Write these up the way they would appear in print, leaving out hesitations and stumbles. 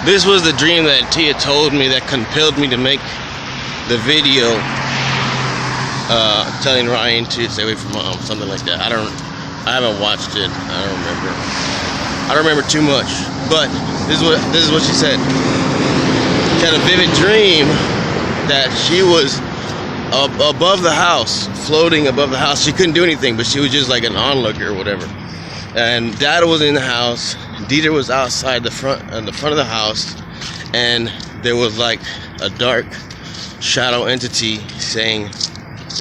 This was the dream that Tia told me that compelled me to make the video telling Ryan to stay away from mom, something like that. I haven't watched it. I don't remember too much, but this is what she said. She had a vivid dream that she was above the house, floating above the house. She couldn't do anything, but she was just like an onlooker or whatever. And Dad was in the house. Dieter was outside the front of the house, and there was like a dark shadow entity saying,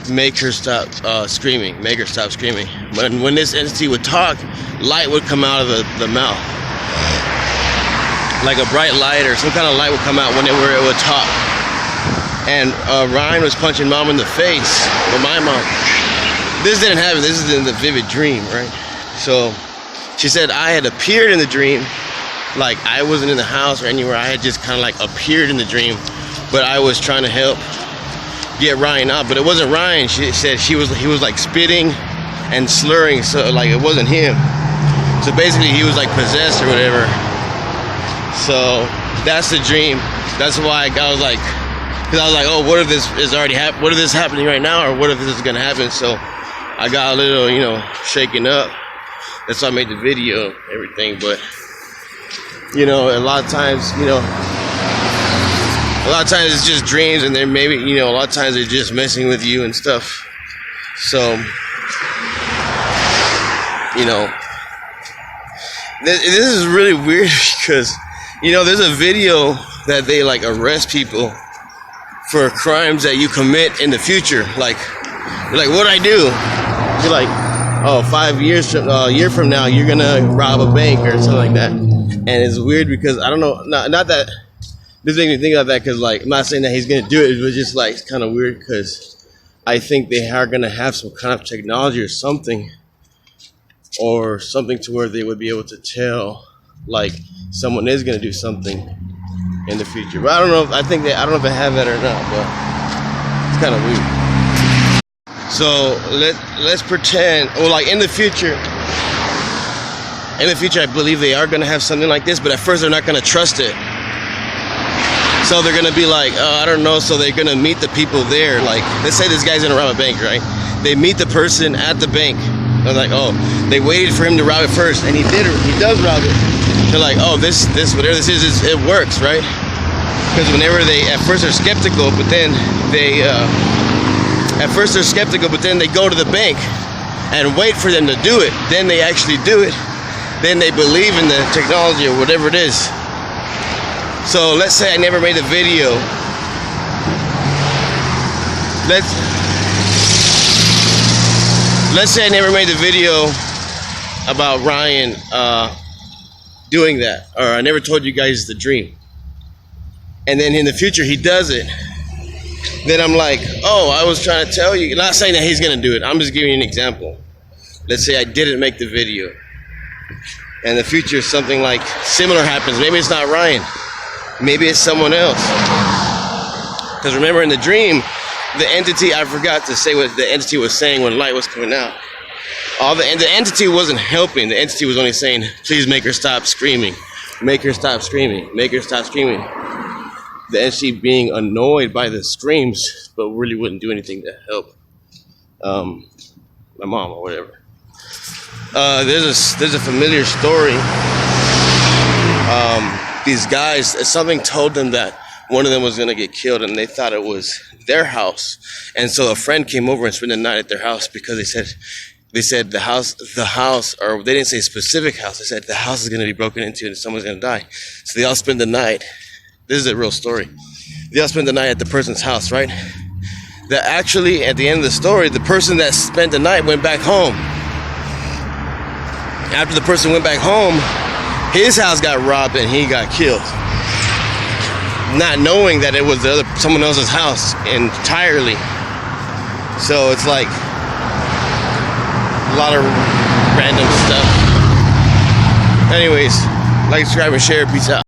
"Make her stop screaming. Make her stop screaming." When this entity would talk, light would come out of the mouth, like a bright light or some kind of light would come out when it would talk. And Ryan was punching mom in the face. Well, my mom. This didn't happen. This is in the vivid dream, right? So she said I had appeared in the dream, like I wasn't in the house or anywhere. I had just kind of like appeared in the dream, but I was trying to help get Ryan out. But it wasn't Ryan. She said he was like spitting and slurring, so like it wasn't him. So basically he was like possessed or whatever. So that's the dream. That's why I was like, because I was like, oh, what if this is already happening? What if this is happening right now, or what if this is gonna happen? So I got a little, shaken up. That's why I made the video, everything. But a lot of times, it's just dreams, and then maybe, a lot of times they're just messing with you and stuff. So, this is really weird because, there's a video that they like arrest people for crimes that you commit in the future. Like, you're like, what'd I do? You're like, oh, 5 years from a year from now, you're gonna rob a bank or something like that. And it's weird because I don't know, not that this makes me think about that, because like I'm not saying that he's gonna do it, but just like it's kind of weird because I think they are gonna have some kind of technology or something to where they would be able to tell like someone is gonna do something in the future. But I don't know if I don't know if they have that or not, but it's kind of weird. So let's pretend, well, like in the future, I believe they are gonna have something like this, but at first they're not gonna trust it. So they're gonna be like, oh, I don't know. So they're gonna meet the people there. Like, let's say this guy's gonna rob a bank, right? They meet the person at the bank. They're like, oh, they waited for him to rob it first, and he does rob it. They're like, oh, this whatever this is, it works, right? Because whenever at first they're skeptical, but then they go to the bank and wait for them to do it. Then they actually do it. Then they believe in the technology or whatever it is. So let's say I never made a video. Let's say I never made a video about Ryan doing that, or I never told you guys the dream. And then in the future he does it. Then I'm like, oh, I was trying to tell you. Not saying that he's gonna do it. I'm just giving you an example. Let's say I didn't make the video. And in the future something like similar happens. Maybe it's not Ryan. Maybe it's someone else. Because remember in the dream, the entity, I forgot to say what the entity was saying when light was coming out. The entity wasn't helping. The entity was only saying, please make her stop screaming. Make her stop screaming. Make her stop screaming. The entity being annoyed by the screams, but really wouldn't do anything to help my mom or whatever. There's a familiar story. These guys, something told them that one of them was going to get killed, and they thought it was their house. And so a friend came over and spent the night at their house because they said the house, or they didn't say a specific house. They said the house is going to be broken into and someone's going to die. So they all spend the night. This is a real story. They all spent the night at the person's house, right? That actually, at the end of the story, the person that spent the night went back home. After the person went back home, his house got robbed and he got killed. Not knowing that it was someone else's house entirely. So it's like a lot of random stuff. Anyways, like, subscribe, and share. Peace out.